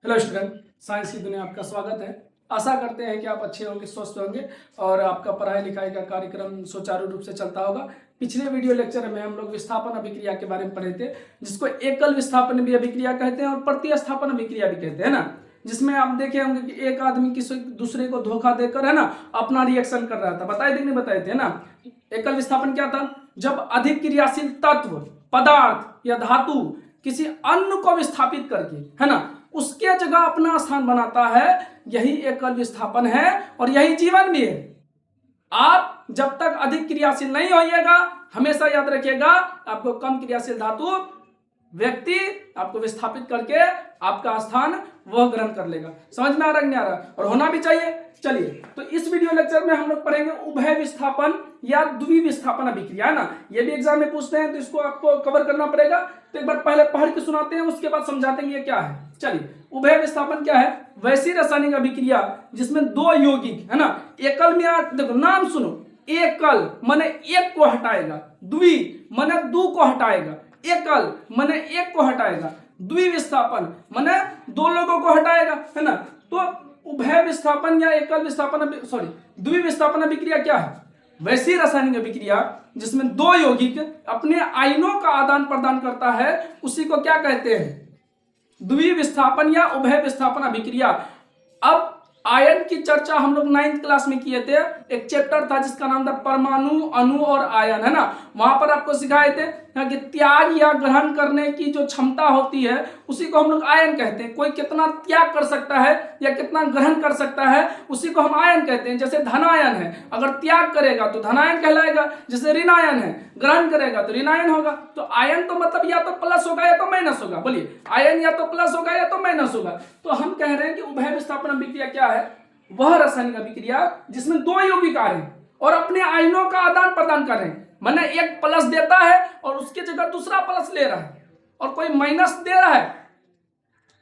Hello student, science की दुनिया आपका स्वागत है। आशा करते हैं कि आप अच्छे होंगे, स्वस्थ होंगे और आपका पढ़ाई लिखाई का कार्यक्रम सुचारू रूप से चलता होगा। पिछले वीडियो लेक्चर में हम लोग विस्थापन अभिक्रिया के बारे में पढ़े थे, जिसको एकल विस्थापन भी अभिक्रिया कहते हैं और प्रतिस्थापन अभिक्रिया भी कहते हैं ना। जिसमें आप देखे होंगे कि एक आदमी किसी दूसरे को धोखा देकर है ना अपना रिएक्शन कर रहा था। बताए थे नहीं बताए थे ना। एकल विस्थापन क्या था? जब अधिक क्रियाशील तत्व, पदार्थ या धातु किसी अन्य को विस्थापित करके है ना उसके जगह अपना स्थान बनाता है, यही एकल विस्थापन है और यही जीवन भी है। आप जब तक अधिक क्रियाशील नहीं होइएगा, हमेशा याद रखिएगा आपको कम क्रियाशील धातु व्यक्ति आपको विस्थापित करके आपका स्थान वह ग्रहण कर लेगा। समझ में आ रहा है नहीं आ रहा? और होना भी चाहिए। चलिए, तो इस वीडियो लेक्चर में हम लोग पढ़ेंगे उभय विस्थापन या द्विविस्थापन अभिक्रिया, है ना। ये भी एग्जाम में पूछते हैं तो इसको आपको कवर करना पड़ेगा। तो एक बार पहले पढ़ के सुनाते हैं, उसके बाद समझाते हैं ये क्या है। चलिए, उभय विस्थापन क्या है? वैसी रासायनिक अभिक्रिया जिसमें दो यौगिक है ना, एकल में देखो नाम सुनो, एकल माने एक को हटाएगा, द्वि माने दो को हटाएगा, एकल माने एक को हटाएगा, द्विविस्थापन माने दो लोगों को हटाएगा, है ना। तो उभय विस्थापन या एकल विस्थापन द्विविस्थापन अभिक्रिया क्या है? वैसी रासायनिक अभिक्रिया जिसमें दो यौगिक अपने आयनों का आदान प्रदान करता है, उसी को क्या कहते हैं? द्विविस्थापन या उभय विस्थापन अभिक्रिया। अब आयन की चर्चा हम लोग 9th क्लास में किए थे। एक चैप्टर था जिसका नाम था परमाणु, अणु और आयन, है ना। वहां पर आपको सिखाए थे कि त्याग या ग्रहण करने की जो क्षमता होती है उसी को हम लोग आयन कहते हैं। कोई कितना त्याग कर सकता है या कितना ग्रहण कर सकता है उसी को हम आयन कहते हैं। जैसे धनायन है, अगर त्याग करेगा तो धनायन कहलाएगा। जैसे ऋणायन है, ग्रहण करेगा तो ऋणायन होगा। तो आयन तो मतलब या तो प्लस होगा या तो माइनस होगा। बोलिए, आयन या तो प्लस होगा या तो माइनस होगा। तो हम कह रहे हैं कि उभय विस्थापन अभिक्रिया क्या है? वह रासायनिक अभिक्रिया जिसमें दो यौगिक आ रहे हैं और अपने आयनों का आदान प्रदान कर रहे हैं। माने एक प्लस देता है और उसके जगह दूसरा प्लस ले रहा है, और कोई माइनस दे रहा है,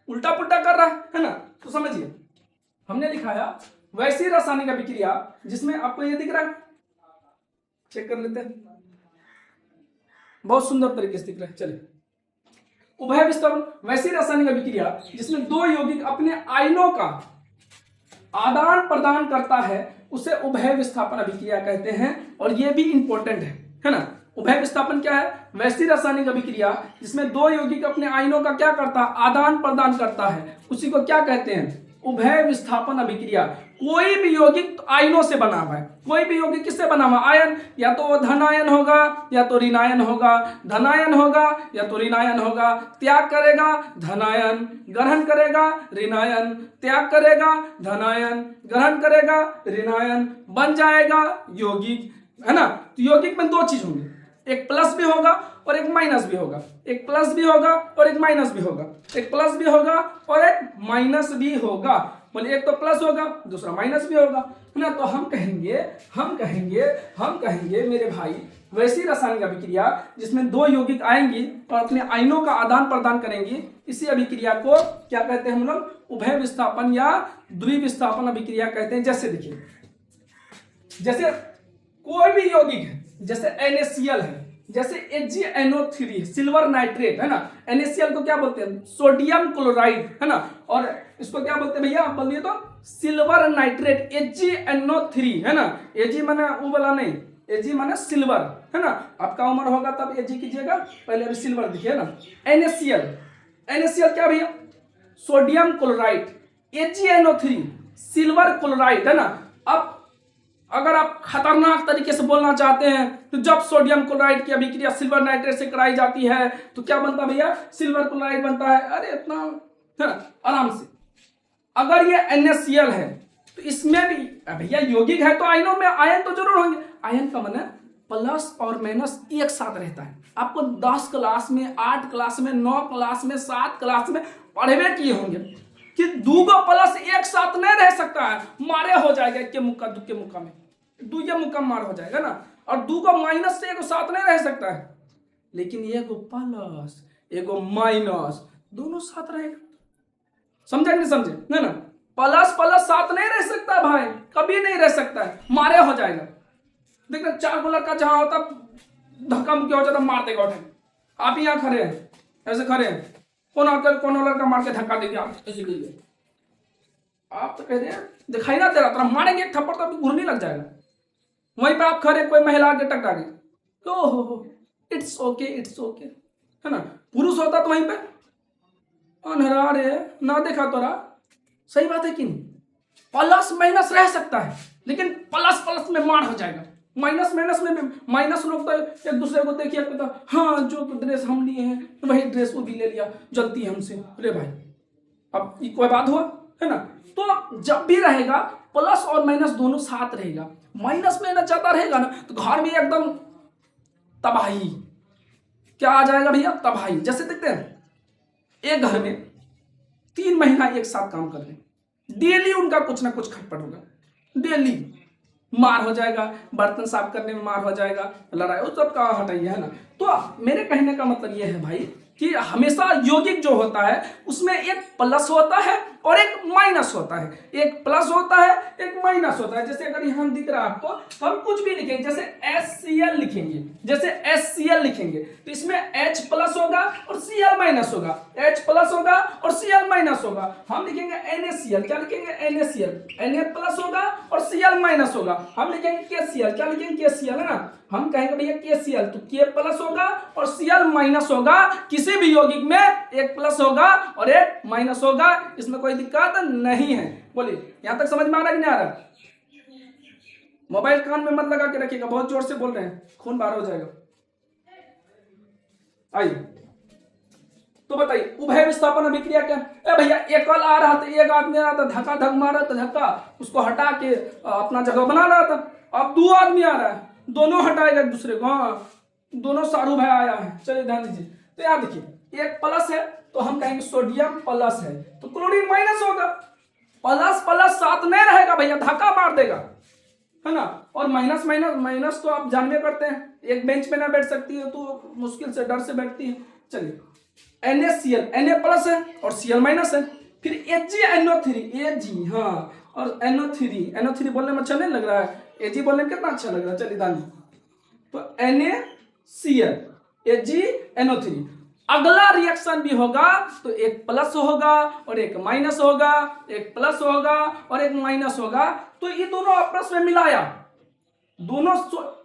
उल्टा पुल्टा कर रहा है ना। तो समझिए, हमने दिखाया वैसी रासायनिक अभिक्रिया जिसमें आपको ये दिख रहा है, चेक कर लेते हैं, बहुत सुंदर तरीके से दिख रहा है। चलिए, उभय विस्थापन वैसी रासायनिक अभिक्रिया जिसमें दो यौगिक अपने आयनों का आदान प्रदान करता है, उसे उभय विस्थापन अभिक्रिया कहते हैं। और यह भी इंपॉर्टेंट है ना। उभय विस्थापन क्या है? वैसी रासायनिक अभिक्रिया जिसमें दो यौगिक अपने आयनों का क्या करता है? आदान प्रदान करता है, उसी को क्या कहते हैं? उभय विस्थापन अभिक्रिया। कोई भी यौगिक आयनों से बना हुआ है। कोई भी यौगिक किससे बना हुआ? आयन, या तो धनायन होगा या तो ऋणायन होगा, धनायन होगा या तो ऋणायन होगा। त्याग करेगा धनायन, ग्रहण करेगा ऋणायन, त्याग करेगा धनायन, ग्रहण करेगा ऋणायन, बन जाएगा यौगिक, है ना। तो यौगिक में दो चीज होंगे, एक प्लस भी होगा और एक माइनस भी होगा। एक प्लस भी होगा और एक माइनस भी होगा। एक प्लस भी होगा और एक माइनस भी होगा। बोले, एक तो प्लस होगा दूसरा माइनस भी होगा, है ना। तो हम कहेंगे मेरे भाई, वैसी रासायनिक अभिक्रिया जिसमें दो यौगिक आएंगी और अपने आयनों का आदान प्रदान करेंगी, इसी अभिक्रिया को क्या कहते हैं हम लोग? उभय विस्थापन या द्विविस्थापन अभिक्रिया कहते हैं। जैसे देखिए, जैसे कोई भी यौगिक है, जैसे NaCl है, जैसे AgNO3 सिल्वर नाइट्रेट, है ना। NaCl को क्या बोलते हैं? सोडियम क्लोराइड, है ना। और इसको क्या बोलते हैं भैया? आप बोलिए तो सिल्वर नाइट्रेट, AgNO3, है ना। Ag माने वो वाला नहीं, Ag माने सिल्वर, है ना। आपका उम्र होगा तब Ag कीजिएगा, पहले अभी सिल्वर दिखिए ना। NaCl क्या भैया? Sodium chloride, AgNO3 silver chloride, है ना। अब अगर आप खतरनाक तरीके से बोलना चाहते हैं तो जब सोडियम क्लोराइड की अभिक्रिया सिल्वर नाइट्रेट से कराई जाती है तो क्या बनता है भैया? सिल्वर क्लोराइड बनता है। अरे इतना है ना, आराम से। अगर ये NaCl है तो इसमें भी भैया यौगिक है तो आयनों में आयन तो जरूर होंगे। आयन का मतलब प्लस और माइनस एक साथ रहता है। आपको 10 क्लास में, 8 क्लास में, 9 क्लास में, 7 क्लास में पढ़वे किए होंगे कि दूगो प्लस एक साथ नहीं रह सकता है, मारे हो जाएगा। एक के मुक्का दू के मुक्का में दूजे मुक्का मार हो जाएगा ना। और दूगो माइनस से एगो साथ नहीं रह सकता है, लेकिन एगो प्लस एगो माइनस दोनों साथ रहेगा। समझा कि नहीं समझे? ना प्लस प्लस साथ नहीं रह सकता भाई, कभी नहीं रह सकता है, मारे हो जाएगा। देखना 4 गोला का जहां होता धक्का मुक्की हो जाता, मार देगा उठे। आप यहाँ खड़े हैं, ऐसे खड़े हैं, कौन लड़का मार के धक्का दे दिया ऐसे गिर। आप तो कह रहे हैं दिखाई ना दे रहा, तो मारेंगे एक थप्पड़ तो आपको घुरने लग जाएगा। वहीं पे आप खड़े, कोई महिला आके टकरा गई तो हो इट्स ओके है ना। पुरुष होता तो वहीं पे अनहरा रे ना देखा तो रहा। सही बात है कि नहीं? प्लस माइनस रह सकता है, लेकिन प्लस प्लस में मार हो जाएगा, माइनस माइनस में माइनस लोग तो एक दूसरे को देखिए कहता हाँ जो ड्रेस हम लिए हैं वही ड्रेस वो भी ले लिया, जलती है हमसे। अरे भाई अब ये कोई बात हुआ है ना। तो जब भी रहेगा प्लस और माइनस दोनों साथ रहेगा, माइनस में ना जाता रहेगा ना तो घर में एकदम तबाही। क्या आ जाएगा भैया? तबाही। जैसे देखते हैं एक घर में 3 महीना एक साथ काम कर रहे हैं, डेली उनका कुछ ना कुछ खटपट होगा, डेली मार हो जाएगा, बर्तन साफ करने में मार हो जाएगा, लड़ाई, उस सब का हटाइए है ना। तो मेरे कहने का मतलब यह है भाई कि हमेशा यौगिक जो होता है उसमें एक प्लस होता है और एक माइनस होता है, एक प्लस होता है एक माइनस होता है। जैसे अगर यहाँ दिख रहा है आपको तो हम कुछ भी लिखेंगे, जैसे HCl लिखेंगे, जैसे HCl लिखेंगे तो इसमें H प्लस होगा और Cl माइनस होगा, H प्लस होगा और Cl माइनस होगा। हम लिखेंगे NaCl, क्या लिखेंगे? NaCl, Na प्लस होगा और Cl माइनस होगा। हम लिखेंगे KCl, क्या लिखेंगे? KCl है ना। हम कहेंगे भैया KCl तो K प्लस होगा और Cl माइनस होगा। किसी भी यौगिक में एक प्लस होगा और एक माइनस होगा, इसमें कोई दिक्कत नहीं है। बोलिए यहां तक समझ में आ रहा है कि नहीं आ रहा? मोबाइल कान में मत लगा के रखिएगा, बहुत जोर से बोल रहे हैं, खून बाहर हो जाएगा। आइए तो बताइए उभय विस्थापन अभिक्रिया क्या? ए भैया एक कल आ रहा था, एक आदमी आ रहा था, धक्का धक मारा था, धक्का उसको हटा के अपना जगह बना रहा था। अब 2 आदमी आ रहा है, दोनों हटाएगा एक दूसरे को। हाँ दोनों सारू भाई आया है, चलिए ध्यान दीजिए। तो याद देखिए एक प्लस है तो हम कहेंगे सोडियम प्लस है तो क्लोरीन माइनस होगा। प्लस प्लस साथ नहीं रहेगा भैया, धक्का मार देगा है ना। और माइनस माइनस माइनस तो आप जानवे करते हैं, एक बेंच पे ना बैठ सकती है तो मुश्किल से डर से बैठती है। चलिए NaCl, Na प्लस है और Cl माइनस है। फिर AgNO3, Ag हाँ और NO3 बोलने में अच्छा नहीं लग रहा है, Ag बोलने में कितना अच्छा लग रहा है। चलिए दानी तो NaCl AgNO3, अगला रिएक्शन भी होगा तो एक प्लस होगा और एक माइनस होगा, एक प्लस होगा और एक माइनस होगा। तो ये दोनों आपस में मिलाया, दोनों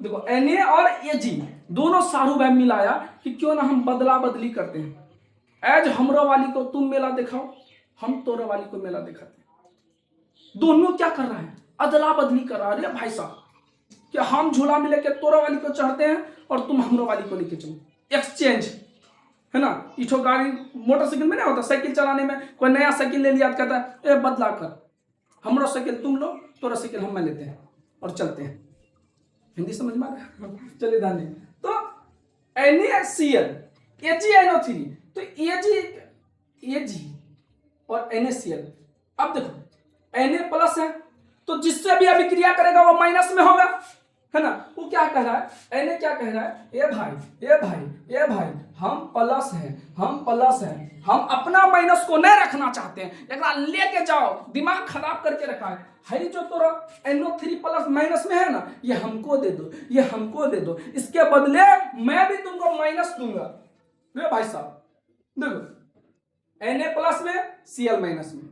देखो Na और Ag दोनों सारू भाई मिलाया कि क्यों ना हम बदला बदली करते हैं। एज हमरो वाली को तुम मेला दिखाओ, हम तोरो वाली को मेला दिखाते हैं। दोनों क्या कर रहा है? अदला बदली कर रहा है भाई साहब, कि हम झूला में लेके तोरो वाली को चढ़ते हैं और तुम हमरो वाली को लेके चलो, एक्सचेंज है ना। इठो गाड़ी मोटरसाइकिल में नहीं होता, साइकिल चलाने में कोई नया साइकिल ले लिया, कहता है ए बदला कर, हमरो साइकिल तुम लो, तोरा साइकिल हम लेते हैं और चलते हैं। हिंदी समझ में आ रहा है? चलिए ध्यान दें। तो NaCl AgNO3 तो Ag और NaCl। अब देखो Na प्लस है तो जिससे भी अभिक्रिया करेगा वो माइनस में होगा है ना। वो क्या कह रहा है? Na क्या कह रहा है? ए भाई हम प्लस हैं, हम अपना माइनस को नहीं रखना चाहते हैं, एक लेके जाओ, दिमाग खराब करके रखा है जो तोरा NO3 प्लस माइनस में है ना, ये हमको दे दो, इसके बदले मैं भी तुमको माइनस दूंगा। भाई साहब देखो Na प्लस में Cl माइनस में,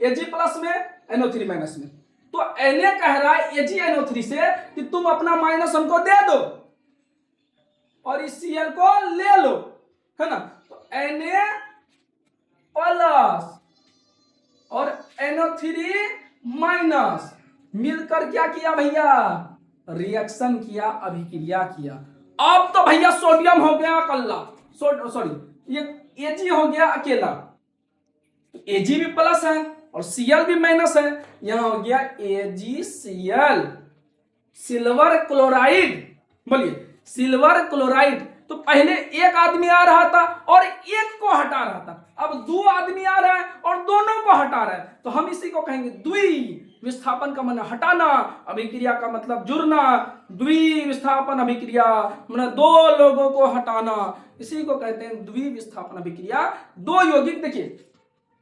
Ag प्लस में NO3 माइनस में। तो Na कह रहा है AgNO3 से कि तुम अपना माइनस हमको दे दो और इस Cl को ले लो है ना। तो Na प्लस और NO3 माइनस मिलकर क्या किया भैया? रिएक्शन किया, अभिक्रिया किया। अब तो भैया सोडियम हो गया अकेला, सॉरी ये Ag हो गया अकेला, तो Ag भी प्लस है और Cl भी माइनस है, यहां हो गया AgCl, सिल्वर क्लोराइड। बोलिए सिल्वर क्लोराइड। तो पहले एक आदमी आ रहा था और एक को हटा रहा था, अब 2 आदमी आ रहा है और दोनों को हटा रहा है, तो हम इसी को कहेंगे द्वि विस्थापन का मतलब हटाना, अभिक्रिया का मतलब जुड़ना। द्वि विस्थापन अभिक्रिया मतलब 2 लोगों को हटाना, इसी को कहते हैं द्वि विस्थापन अभिक्रिया। 2 यौगिक, देखिए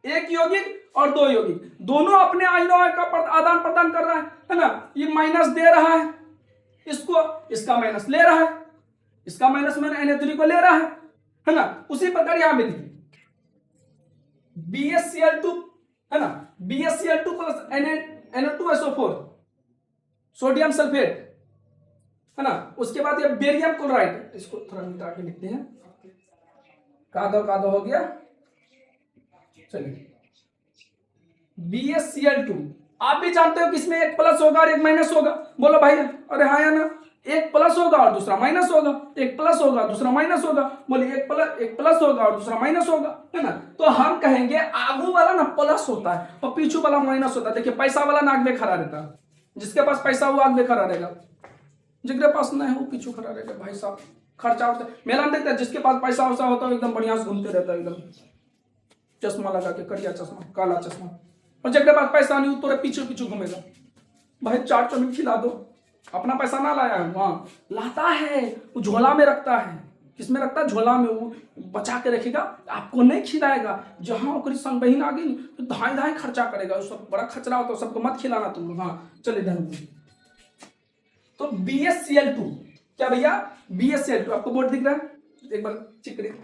एक यौगिक और 2 यौगिक दोनों अपने आयनों का आदान प्रदान कर रहा है ना। ये माइनस दे रहा है इसको, इसका माइनस ले रहा है, इसका माइनस मैंने Na3 को ले रहा है ना। उसी प्रकार यहां में देखिए BaCl2 है ना, BaCl2 plus NO2SO4 sodium sulphate है ना। उसके बाद ये बेरियम क्लोराइड, इसको थोड़ा मिटा के लिखते हैं, कादो हो गया। चलिए BaCl2 आप भी जानते हो कि इसमें एक प्लस होगा और एक माइनस होगा, बोलो भाई अरे हाँ या ना। एक प्लस होगा और दूसरा माइनस होगा, एक प्लस होगा दूसरा माइनस होगा, बोलिए एक प्लस होगा और दूसरा माइनस होगा, है ना। तो हम कहेंगे आगू वाला ना प्लस होता है और पीछू वाला माइनस होता है। देखिए पैसा वाला ना आगे खड़ा रहता है, जिसके पास पैसा वो आगे खड़ा रहेगा, जिसके पास नहीं है वो पीछू खड़ा रहेगा। भाई साहब खर्चा होता है, मेला में देखते हैं जिसके पास पैसा वैसा होता है एकदम बढ़िया से घूमते रहता है, एकदम चश्मा लगा के, करिया चश्मा, काला चश्मा। और जिसके पास पैसा नहीं तो पीछे पीछे घूमेगा। भाई चाट चौमिन खिला दो, अपना पैसा ना लाया है, वहां लाता है वो झोला में रखता है। किसमें रखता है? झोला में, वो बचा के रखेगा, आपको नहीं खिलाएगा। जहां ओकरी संग बहन आ गई तो धाई खर्चा करेगा, सब बड़ा खचरा होता है, सबको मत खिलाना तुम लोग। हाँ चलिए ध्यान। तो BaCl2 क्या भैया? BaCl2 आपको बोर्ड दिख रहा है, एक बार चेक करिए।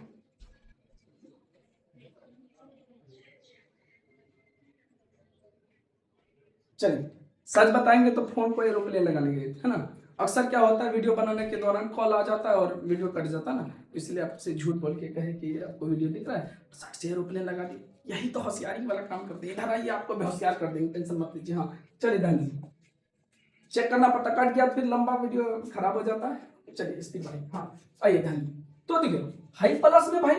चलिए सच बताएंगे तो फोन को एरोप्लेन लगा लेंगे, है ना। अक्सर क्या होता है वीडियो बनाने के दौरान कॉल आ जाता है और वीडियो कट जाता है ना, इसलिए आपसे झूठ बोल के कहे कि आपको वीडियो दिख रहा है, सच से एरोप्लेन लगा दी। यही तो होशियारी वाला काम करते हैं। इधर आइए, आपको भी होशियार कर देंगे, टेंशन मत लीजिए। हाँ चलिए ध्यान चेक करना पड़ता, कट गया फिर लंबा वीडियो खराब हो जाता है। चलिए इसकी भाई, हाँ आइए ध्यान। तो देखिए हाई प्लस में भाई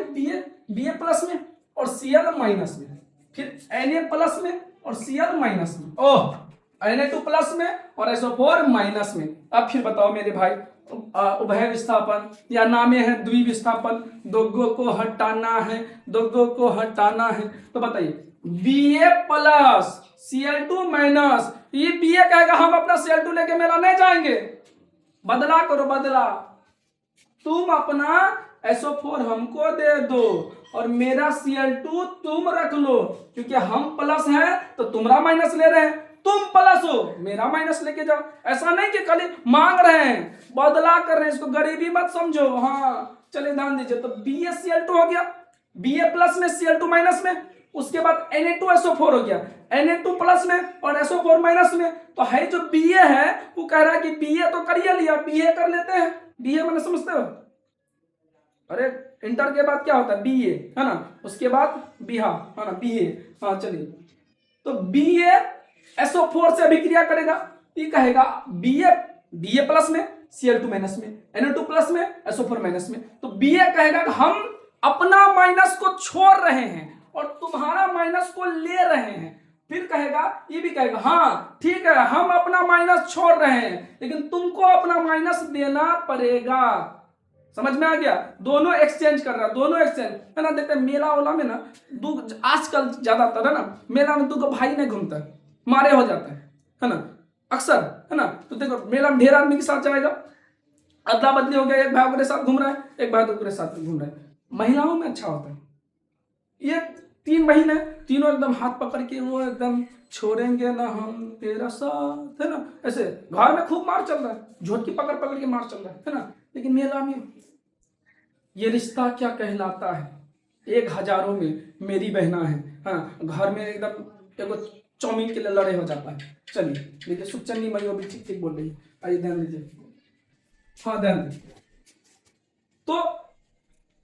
Ba प्लस में और Cl माइनस में, फिर Na प्लस में और Cl माइनस में, ओह Na2 प्लस में और SO4 माइनस में। अब फिर बताओ मेरे भाई, उभय विस्थापन या नामे है द्विविस्थापन, दोगो को हटाना है, दोगो को हटाना है। तो बताइए Ba प्लस Cl2 माइनस, ये Ba कहेगा हम अपना Cl2 लेके मेला नहीं जाएंगे, बदला करो बदला। तुम अपना SO4 हमको दे दो और मेरा Cl2 तुम रख लो, क्योंकि हम प्लस हैं तो तुम्हारा माइनस ले रहे हैं, तुम प्लस हो मेरा माइनस लेके जाओ। ऐसा नहीं कि खाली मांग रहे हैं, बदला कर रहे हैं, इसको गरीबी मत समझो। हाँ चलिए ध्यान दीजिए। तो BaCl2 हो गया, Ba प्लस में Cl2 माइनस में, उसके बाद Na2SO4 हो गया, Na2 प्लस में और SO4 माइनस में। तो है जो Ba है वो कह रहा है कि Ba तो कर लिया, Ba कर लेते हैं। Ba मैंने समझते हो, अरे इंटर के बाद क्या होता है? Ba है ना, उसके बाद बिहा है ना, Ba। हाँ चलिए, तो Ba SO4 से अभिक्रिया करेगा, ये कहेगा Ba प्लस में Cl2 माइनस में, Na2 प्लस में SO4 माइनस में। तो Ba कहेगा कि हम अपना माइनस को छोड़ रहे हैं और तुम्हारा माइनस को ले रहे हैं। फिर कहेगा, ये भी कहेगा हाँ ठीक है हम अपना माइनस छोड़ रहे हैं, लेकिन तुमको अपना माइनस देना पड़ेगा। समझ में आ गया? दोनों एक्सचेंज कर रहा है, दोनों एक्सचेंज है ना। देखते हैं मेला वाला में ना, दो आजकल ज्यादातर है ना, मेला में दो भाई नहीं घूमता है, मारे हो जाता है ना, अक्सर है ना। तो देखो मेला में ढेर आदमी के साथ जाएगा, अदला बदली हो गया, एक भाई के साथ घूम रहा है, एक भाई के साथ घूम रहा है। महिलाओं में अच्छा होता है, ये 3 महीने तीनों एकदम हाथ पकड़ के वो एकदम छोड़ेंगे ना हम तेरा साथ, है ना। ऐसे घर में खूब मार चल रहा है, झोटकी पकड़ पकड़ के मार चल रहा है ना। लेकिन मेला में ये रिश्ता क्या कहलाता है? 1 हजारों में मेरी बहना है ना, घर में एकदम एगो चौमिन के लिए लड़े हो जाता है। चलिए देखिए सुखचंदी मई भी ठीक ठीक बोल रही है, आइए ध्यान दीजिए। हाँ ध्यान दीजिए, तो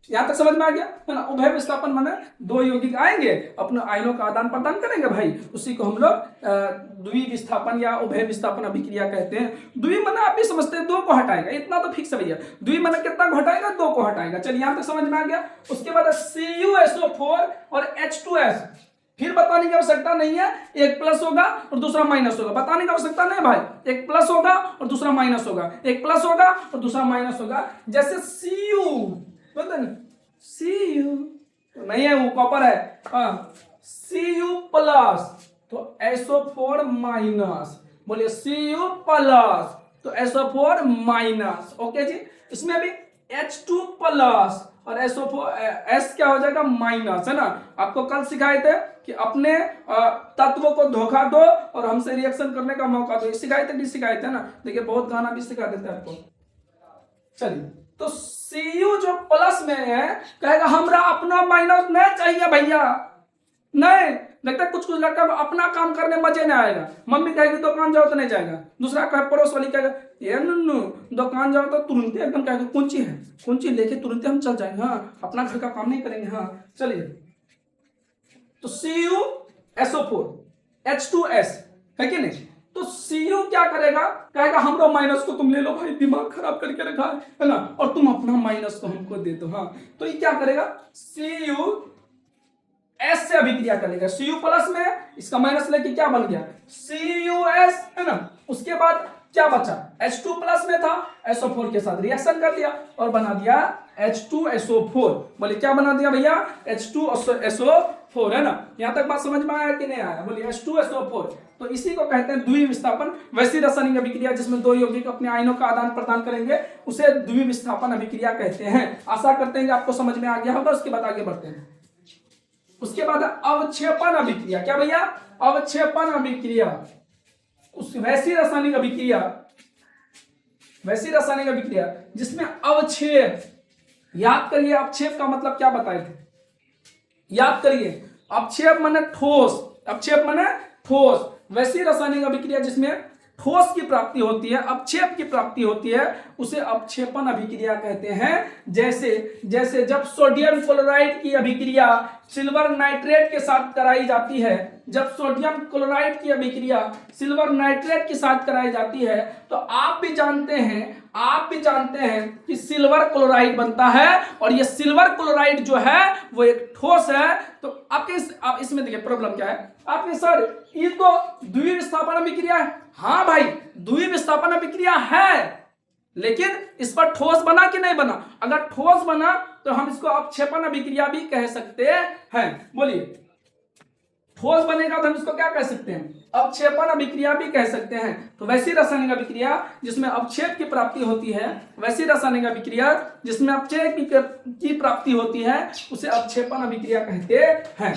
यहां तक समझ में आ गया है ना। उभय विस्थापन माने 2 यौगिक आएंगे, अपने आयनों का आदान प्रदान करेंगे भाई, उसी को हम लोग द्विविस्थापन या उभय विस्थापन अभिक्रिया कहते हैं। द्वि माने आप भी समझते हैं 2 को हटाएगा, इतना तो फिक्स है भैया। द्वि माने कितना को हटाएगा? 2 को हटाएगा। चलिए यहां तक समझ में आ गया। उसके बाद CuSO4 और H2S, फिर बताने की आवश्यकता नहीं है, एक प्लस होगा और दूसरा माइनस होगा, बताने की आवश्यकता नहीं भाई। एक प्लस होगा और दूसरा माइनस होगा, एक प्लस होगा और दूसरा माइनस होगा। जैसे Cu Cu तो नहीं है, वो कॉपर है। Cu प्लस तो SO4 माइनस, बोलिए Cu प्लस तो SO4 माइनस। ओके जी, इसमें भी H2 प्लस और SO4 S क्या हो जाएगा? माइनस, है ना। आपको कल सिखाए थे कि अपने तत्वों को धोखा दो और हमसे रिएक्शन करने का मौका दो, सिखाए थे ना। देखिए बहुत गाना भी सिखा देते हैं आपको। चलिए तो Cu जो प्लस में है कहेगा हमरा अपना माइनस नहीं चाहिए भैया, नहीं लगता। कुछ कुछ लड़का को अपना काम करने मजे नहीं आएगा। मम्मी कहेगी दुकान जाओ तो नहीं जाएगा, दूसरा कहे पड़ोस वाली कहेगा ये नुन्नू दुकान जाओ तो तुरंत एकदम कहेगा कुंची है, कुंची लेके तुरंत हम चल जाएंगे, हाँ अपना घर का काम नहीं करेंगे, हाँ चलिए। तो CuSO4 H2S है कि नहीं। तो Cu क्या करेगा, कहेगा हमरो माइनस को तुम ले लो भाई, दिमाग खराब करके रखा है ना, और तुम अपना माइनस को हमको दे दो। हाँ तो ये क्या करेगा, CuS से अभिक्रिया करेगा, Cu प्लस में इसका माइनस लेके क्या बन गया CuS है ना। उसके बाद क्या बचा, H2 प्लस में था, SO4 के साथ रिएक्शन कर दिया और बना दिया H2SO4। बोले क्या बना दिया भैया, H2SO4 है ना। यहां तक बात समझ में आया कि नहीं आया, बोलिए H2SO4। तो इसी को कहते हैं द्विविस्थापन। वैसी रासायनिक अभिक्रिया जिसमें दो यौगिक अपने आयनों का आदान प्रदान करेंगे उसे द्विविस्थापन अभिक्रिया कहते हैं। आशा करते हैं कि आपको समझ में आ गया होगा। उसके बाद आगे बढ़ते हैं। उसके बाद अवक्षेपण अभिक्रिया, क्या भैया, अवक्षेपण अभिक्रिया। उस वैसी रासायनिक अभिक्रिया जिसमें अवक्षेप, याद करिए अवक्षेप का मतलब क्या बताए थे, याद करिए अवक्षेप माने ठोस, अवक्षेप माने ठोस। वैसी रासायनिक अभिक्रिया जिसमें ठोस की प्राप्ति होती है, अवक्षेप की प्राप्ति होती है, उसे अवक्षेपण अभिक्रिया कहते हैं। जैसे जब सोडियम क्लोराइड की अभिक्रिया सिल्वर नाइट्रेट के साथ कराई जाती है, जब सोडियम क्लोराइड की अभिक्रिया सिल्वर नाइट्रेट के साथ कराई जाती है, तो आप भी जानते हैं कि सिल्वर क्लोराइड बनता है, और ये सिल्वर क्लोराइड जो है वो एक ठोस है। तो आप इसमें देखिए प्रॉब्लम क्या है, आपके सर ये तो द्विविस्थापन अभिक्रिया है। हाँ भाई द्विविस्थापन अभिक्रिया है, लेकिन इस पर ठोस बना कि नहीं बना। अगर ठोस बना तो हम इसको अवक्षेपण अभिक्रिया भी कह सकते हैं। बोलिए ठोस बनेगा तो हम इसको क्या कह सकते हैं, अवक्षेपण अभिक्रिया भी कह सकते हैं। तो वैसी रासायनिक अभिक्रिया जिसमें अवक्षेप की प्राप्ति होती है, वैसी रासायनिक अभिक्रिया जिसमें अवक्षेप की प्राप्ति होती है उसे अवक्षेपण अभिक्रिया कहते हैं।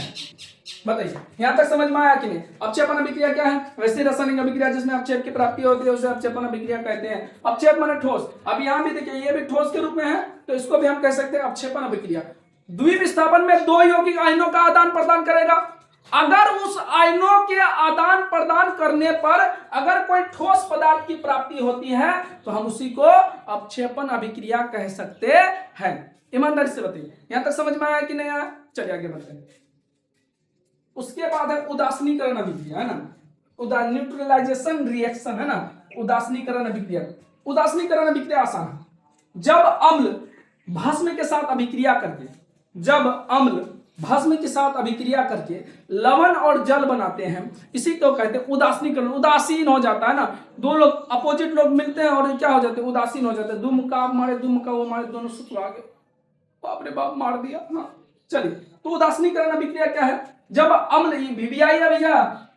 बताइए यहां तक समझ में आया कि नहीं। अवक्षेपण अभिक्रिया क्या है, वैसी रासायनिक अभिक्रिया जिसमें अवक्षेप की प्राप्ति होती है उसे अवक्षेपण अभिक्रिया कहते हैं। अवक्षेप माने ठोस। अब यहां भी देखिए ये भी ठोस के रूप में है, तो इसको भी हम कह सकते हैं अवक्षेपण अभिक्रिया। द्विविस्थापन में दो यौगिक आयनों का आदान प्रदान करेगा। अगर उस आयनों के आदान प्रदान करने पर अगर कोई ठोस पदार्थ की प्राप्ति होती है तो हम उसी को अवक्षेपण अभिक्रिया कह सकते हैं। ईमानदारी से बताइए यहां तक समझ में आया कि नहीं आया। चलिए आगे बढ़ते हैं। उसके बाद है उदासीनीकरण अभिक्रिया, है ना, न्यूट्रलाइजेशन रिएक्शन, है ना, उदासीनीकरण अभिक्रिया। उदासीनीकरण अभिक्रिया आसान है। जब अम्ल भस्म के साथ अभिक्रिया करके लवण और जल बनाते हैं, इसी को कहते हैं उदासीनीकरण। उदासीन हो जाता है ना, दो लोग अपोजिट लोग मिलते हैं और क्या हो जाते हैं, उदासीन हो जाते हैं। दुम का मारे दुम का वो मारे, दोनों सुतवा गए, बाप रे बाप मार दिया। हाँ चलिए, तो उदासीनीकरण अभिक्रिया क्या है, जब अम्ल VBI है भैया।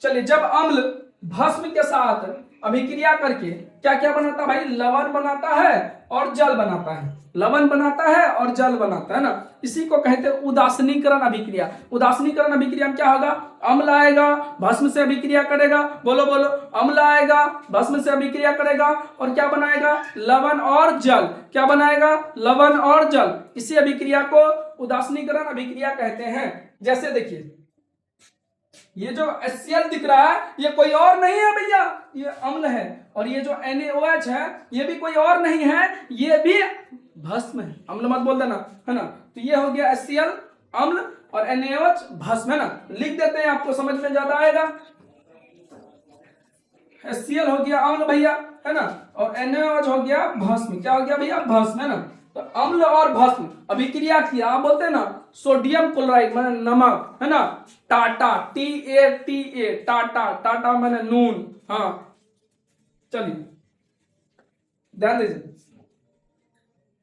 चलिए जब अम्ल भस्म के साथ अभिक्रिया करके क्या क्या बनाता है भाई, लवण बनाता है और जल बनाता है, लवण बनाता है और जल बनाता है ना, इसी को कहते हैं उदासीनीकरण अभिक्रिया। उदासीनीकरण अभिक्रिया में क्या होगा, अम्ल आएगा भस्म से अभिक्रिया करेगा, बोलो बोलो, अम्ल आएगा भस्म से अभिक्रिया करेगा और क्या बनाएगा, लवण और जल। क्या बनाएगा, लवण और जल। इसी अभिक्रिया को उदासीनीकरण अभिक्रिया कहते हैं। जैसे देखिए ये जो HCl दिख रहा है ये कोई और नहीं है भैया, ये अम्ल है, और ये जो NaOH है ये भी कोई और नहीं है, ये भी भस्म है। अम्ल मत बोल देना, है ना। तो ये हो गया HCl अम्ल और NaOH भस्म, है ना। लिख देते हैं आपको समझ में ज्यादा आएगा। HCl हो गया अम्ल भैया, है ना, और NaOH हो गया भस्म। क्या हो गया भैया, भस्म, है ना। तो अम्ल और भस्म अभिक्रिया किया, आप बोलते हैं ना सोडियम क्लोराइड माने नमक, है ना, टाटा TATA टाटा माने नून। हाँ चलिए ध्यान दीजिए,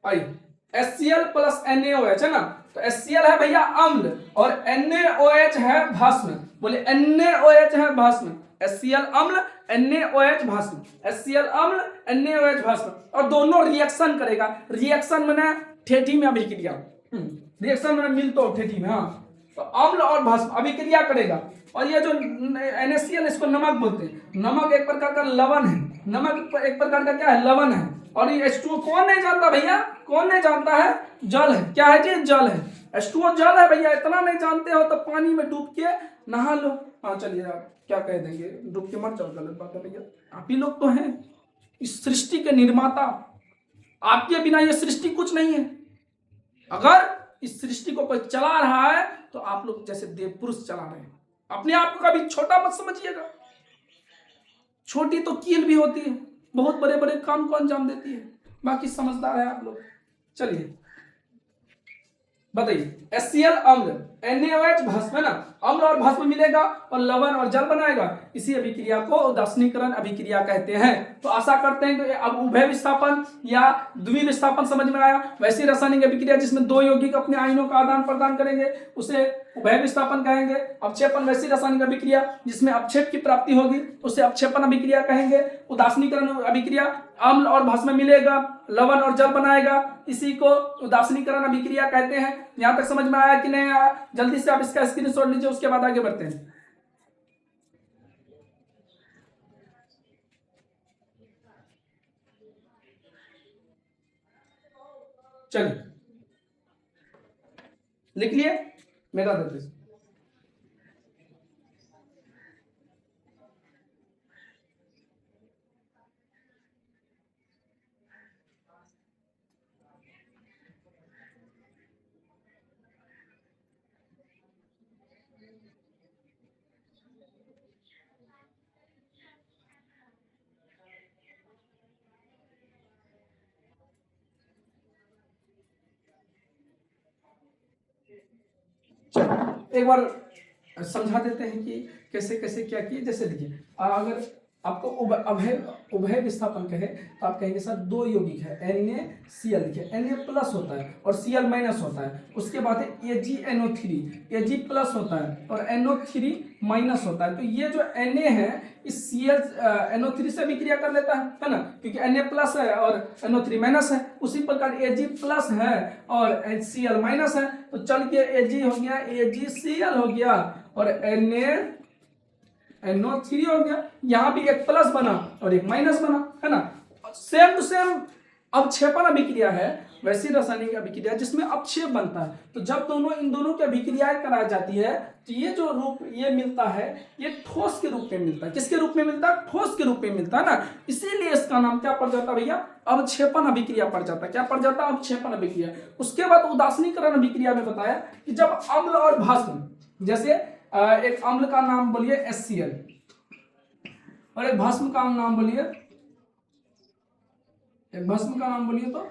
आइए HCl प्लस NaOH, है ना। तो HCl है भैया अम्ल और NaOH है भस्म। बोले NaOH है भस्म, HCl अम्ल NaOH भस्म, HCl अम्ल NaOH भस्म, और दोनों रिएक्शन करेगा। रिएक्शन माने ठेठी में अभिक्रिया, रिएक्शन माने मिल तो ठेठी में। हाँ तो अम्ल और भस्म अभिक्रिया करेगा, और ये जो NaCl इसको नमक बोलते हैं। नमक एक प्रकार का लवण है, नमक एक प्रकार का क्या है, लवण है। और ये H2 कौन नहीं जानता भैया, कौन नहीं जानता है, जल है। क्या है जी, जल है। H2O जल है भैया, इतना नहीं जानते हो तो पानी में डूब के नहा लो। हाँ चलिए, आप क्या कह देंगे, डूब के मर जाओ, गलत बात है भैया। आप ही लोग तो हैं इस सृष्टि के निर्माता, आपके बिना ये सृष्टि कुछ नहीं है। अगर इस सृष्टि को कोई चला रहा है तो आप लोग जैसे देव पुरुष चला रहे हैं। अपने आप को कभी छोटा मत समझिएगा, छोटी तो कील भी होती है, बहुत बड़े बड़े काम को अंजाम देती है। बाकी समझदार है आप लोग। चलिए बताइए, HCl अम्ल, NaOH भस्म है ना, अम्ल और भस्म मिलेगा और लवण और जल बनाएगा। इसी अभिक्रिया को उदासीनीकरण अभिक्रिया कहते हैं। तो आशा करते हैं कि अब उभय विस्थापन या द्वि विस्थापन समझ में आया। वैसी रासायनिक अभिक्रिया जिसमें दो यौगिक अपने आयनों का आदान प्रदान करेंगे उसे उभय विस्थापन कहेंगे। अवक्षेपण वैसी रासायनिक अभिक्रिया जिसमें अवक्षेप की प्राप्ति होगी उसे अवक्षेपण अभिक्रिया कहेंगे। उदासीनीकरण अभिक्रिया, अम्ल और भस्म मिलेगा, लवण और जल बनाएगा, इसी को उदासीनीकरण अभिक्रिया कहते हैं। यहां तक समझ में आया कि नहीं आया? जल्दी से आप इसका स्क्रीनशॉट लीजिए, उसके बाद आगे बढ़ते हैं। चलिए लिख लिए, मेरा देते। एक बार समझा देते हैं कि कैसे कैसे क्या किए। जैसे देखिए, अगर आपको उभय विस्थापन कहे तो आप कहेंगे सर दो यौगिक है NaCl, देखिए Na प्लस होता है और Cl माइनस होता है। उसके बाद है AgNO3, Ag प्लस होता है और NO3 माइनस होता है। तो ये जो Na है इस NO3 से भी क्रिया कर लेता है ना, क्योंकि Na प्लस है और NO3 माइनस है। उसी प्रकार Ag प्लस है और Cl माइनस है, तो चल के Ag हो गया, AgCl हो गया और NO3 हो गया। यहां भी एक प्लस बना और एक माइनस बना, है ना। सेम टू सेम अवक्षेपण अभिक्रिया है, वैसी रासायनिक अभिक्रिया जिसमें अवक्षेप बनता है। तो जब इन दोनों की अभिक्रियाएं कराई जाती है तो ये जो रूप ये मिलता है ये ठोस के रूप में मिलता है। किसके रूप में मिलता है? ठोस के रूप में मिलता है ना। इसीलिए इसका नाम क्या पड़ जाता है भैया? अवक्षेपण अभिक्रिया पड़ जाता है। क्या पड़ जाता है? अवक्षेपण अभिक्रिया। उसके बाद उदासीनीकरण अभिक्रिया में बताया कि जब अम्ल और भस्म, जैसे एक अम्ल का नाम बोलिए HCl और एक भस्म का नाम बोलिए, एक भस्म का नाम बोलिए तो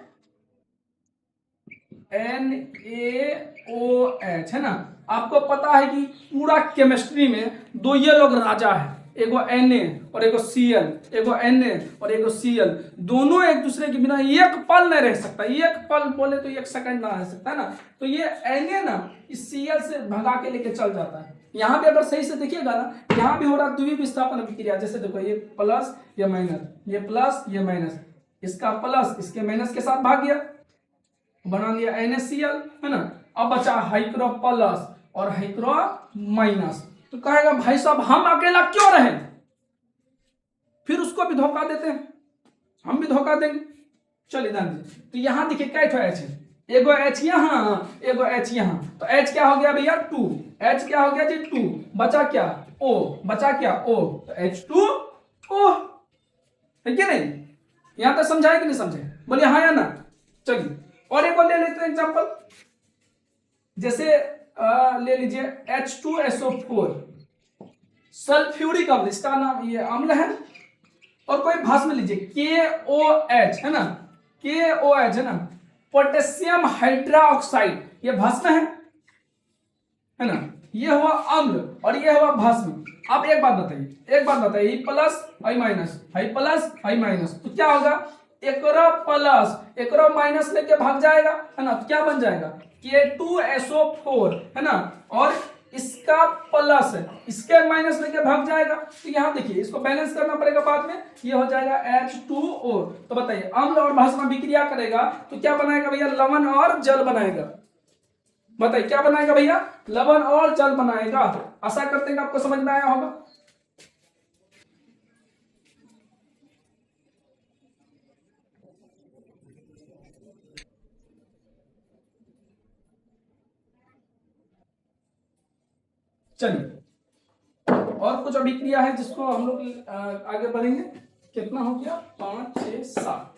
NaOH, है ना। आपको पता है कि पूरा केमिस्ट्री में दो ये लोग राजा है, एगो Na और एगो Cl, एगो Na और एगो Cl। दोनों एक दूसरे के बिना एक पल नहीं रह सकता। एक पल बोले तो एक सेकंड ना रह सकता है ना। तो ये Na ना इस Cl से भगा के लेके चल जाता है। यहाँ पे अगर सही से देखिएगा ना, यहाँ भी हो रहा द्वितीय विस्थापन अभिक्रिया। जैसे देखो ये प्लस ये माइनस, ये प्लस ये माइनस, इसका प्लस इसके माइनस के साथ भाग गया, बना लिया NaCl, है ना। अब बचा हाइक्रो प्लस और हाइक्रो माइनस। तो कहेगा भाई साहब हम अकेला क्यों रहे? फिर उसको भी धोखा देते हैं, हम भी धोखा देंगे। चलिए ध्यान दीजिए, तो यहां देखिए कैट H है, एगो H यहां एगो H यहां, तो H क्या हो गया भैया? 2। H क्या हो गया जी? 2। बचा क्या? O। बचा क्या? O। तो H2O है कि नहीं? यहां तक समझाए कि नहीं समझे? बोलिए हाँ या ना। चलिए और एक और ले लेते हैं एग्जांपल। जैसे ले लीजिए H2SO4, सल्फ्यूरिक अम्ल, इसका नाम ये अम्ल है। और कोई भस्म लीजिए KOH, है ना, KOH, है ना, पोटेशियम हाइड्रोक्साइड, ये भस्म है ना। ये हुआ अम्ल और ये हुआ भस्म। अब एक बात बताइए, ये plus I minus, hi plus hi minus, तो क्या होगा? एकरो प्लस एकरो माइनस लेके भाग जाएगा, है ना। तो क्या बन जाएगा? K2SO4, है ना, और इसका प्लस इसके माइनस लेके भाग जाएगा। तो यहां देखिए इसको बैलेंस करना पड़ेगा बाद में, ये हो जाएगा H2O। तो बताइए अम्ल और भस्म अभिक्रिया करेगा तो क्या बनाएगा भैया? लवण और जल बनाएगा। बताइए क्या बनाएगा भैया? लवण और जल बनाएगा। आशा करते हैं कि आपको समझ में आया होगा। चलिए और कुछ अभिक्रिया है जिसको हम लोग आगे बढ़ेंगे। कितना हो गया? 5 6 7,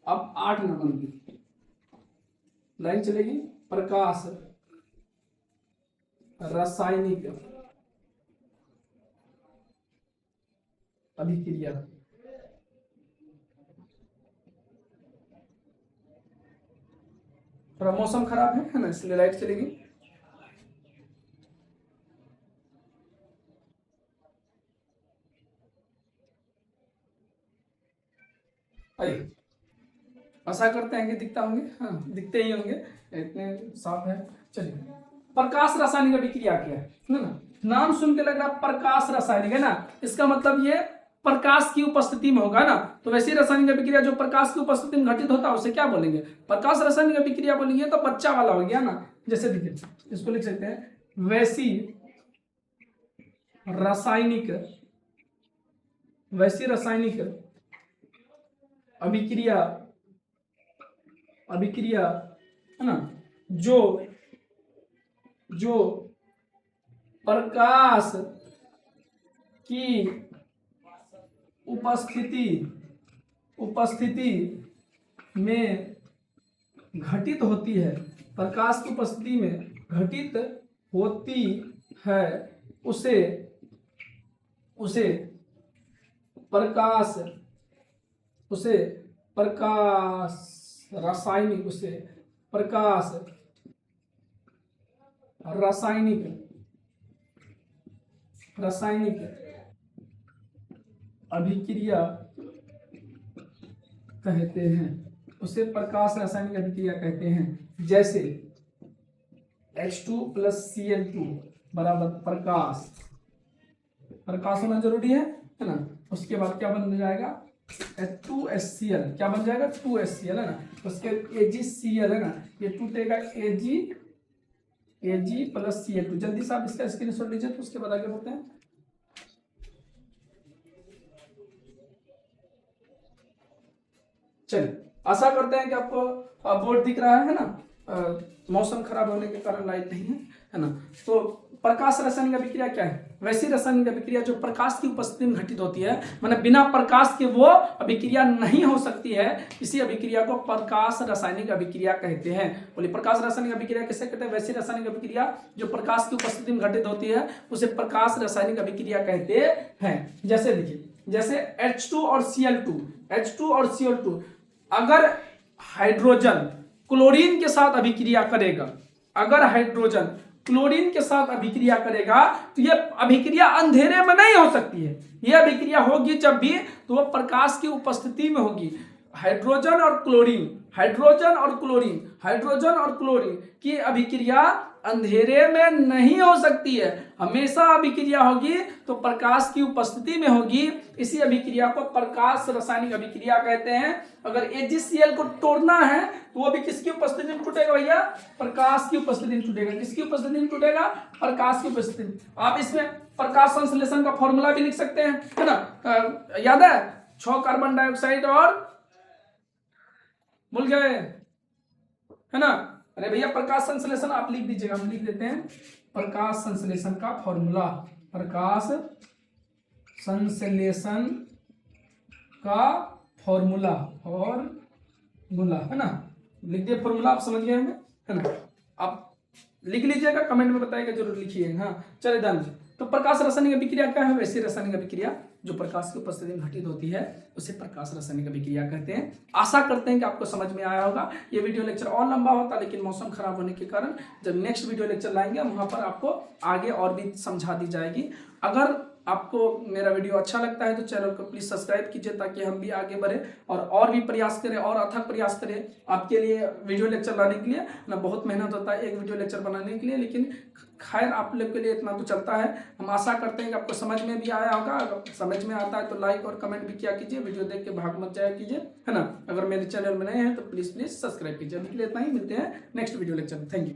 अब 8 नंबर की लाइन चलेगी। प्रकाश रासायनिक अभिक्रिया। थोड़ा मौसम खराब है ना, इसलिए लाइट चलेगी। आइए आशा करते हैं कि दिखता होंगे, हाँ दिखते ही होंगे, इतने साफ है। चलिए प्रकाश रासायनिक अभिक्रिया क्या है ना? नाम सुन के लग रहा प्रकाश रासायनिक है ना, इसका मतलब ये प्रकाश की उपस्थिति में होगा ना। तो वैसी रासायनिक अभिक्रिया जो प्रकाश की उपस्थिति में घटित होता है उसे क्या बोलेंगे? प्रकाश रासायनिक अभिक्रिया बोलेंगे। तो बच्चा वाला हो गया ना, जैसे देखिए इसको लिख सकते हैं वैसी रासायनिक अभिक्रिया है ना, जो प्रकाश की उपस्थिति में घटित होती है, प्रकाश की उपस्थिति में घटित होती है, उसे प्रकाश रासायनिक अभिक्रिया कहते हैं। उसे प्रकाश रासायनिक अभिक्रिया कहते हैं। जैसे H2 + Cl2 बराबर प्रकाश होना जरूरी है ना। उसके बाद क्या बन जाएगा? 2HCl क्या बन जाएगा? 2HCl है ना। उसके AgCl है ना, ये टूटेगा Ag + Cl2। जल्दी से आप इसका स्क्रीनशॉट लीजिए तो उसके बाद आगे बढ़ते हैं। चलिए आशा करते हैं कि आपको बोर्ड दिख रहा है ना। मौसम खराब होने के कारण लाइट नहीं है ना। तो प्रकाश रासायनिक अभिक्रिया क्या है? वैसी रासायनिक अभिक्रिया जो प्रकाश की उपस्थिति में घटित होती है, मतलब बिना प्रकाश के वो अभिक्रिया नहीं हो सकती है। इसी अभिक्रिया को प्रकाश रासायनिक अभिक्रिया कहते हैं। बोलिए प्रकाश रासायनिक अभिक्रिया किसे कहते हैं? वैसी रासायनिक अभिक्रिया जो प्रकाश की उपस्थिति में घटित होती है उसे प्रकाश रासायनिक अभिक्रिया कहते हैं। जैसे देखिए, जैसे H2 और Cl2 अगर हाइड्रोजन क्लोरीन के साथ अभिक्रिया करेगा, तो यह अभिक्रिया अंधेरे में नहीं हो सकती है। यह अभिक्रिया होगी जब भी तो वह प्रकाश की उपस्थिति में होगी। हाइड्रोजन और क्लोरीन की अभिक्रिया अंधेरे में नहीं हो सकती है। हमेशा अभिक्रिया होगी तो प्रकाश की उपस्थिति में होगी। इसी अभिक्रिया को प्रकाश रासायनिक अभिक्रिया कहते हैं। अगर AgCl को तोड़ना है तो वो भी किसकी उपस्थिति में टूटेगा भैया? प्रकाश की उपस्थिति में टूटेगा। किसकी उपस्थिति में टूटेगा? प्रकाश की उपस्थिति में। आप इसमें प्रकाश संश्लेषण का फॉर्मूला भी लिख सकते हैं, है ना। याद है? 6 कार्बन डाइऑक्साइड और भूल गए, है ना। अरे भैया प्रकाश संश्लेषण आप लिख दीजिएगा, हम लिख देते हैं प्रकाश संश्लेषण का फॉर्मूला। प्रकाश संश्लेषण का फॉर्मूला है ना। लिख दिए फॉर्मूला, आप समझ गए होंगे, है ना। आप लिख लीजिएगा, कमेंट में बताइएगा, जरूर लिखिएगा। हाँ चलिए ध्यान दीजिए। तो प्रकाश रासायनिक अभिक्रिया क्या है? वैसी रासायनिक अभिक्रिया जो प्रकाश की उपस्थिति में घटित होती है उसे प्रकाश रासायनिक अभिक्रिया कहते हैं। आशा करते हैं कि आपको समझ में आया होगा। ये वीडियो लेक्चर और लंबा होता लेकिन मौसम खराब होने के कारण जब नेक्स्ट वीडियो लेक्चर लाएंगे वहां पर आपको आगे और भी समझा दी जाएगी। अगर आपको मेरा वीडियो अच्छा लगता है तो चैनल को प्लीज सब्सक्राइब कीजिए ताकि हम भी आगे बढ़े और भी प्रयास करें और अथक प्रयास करें आपके लिए वीडियो लेक्चर लाने के लिए ना। बहुत मेहनत होता है एक वीडियो लेक्चर बनाने के लिए, लेकिन खैर आप लोग के लिए इतना तो चलता है। हम आशा करते हैं कि आपको समझ में भी आया होगा। अगर समझ में आता है तो लाइक और कमेंट भी किया कीजिए, वीडियो देख के भाग मत जाया कीजिए, है ना। अगर मेरे चैनल में नए हैं तो प्लीज सब्सक्राइब कीजिए। अभी के लिए इतना ही, मिलते हैं नेक्स्ट वीडियो लेक्चर में। Thank you.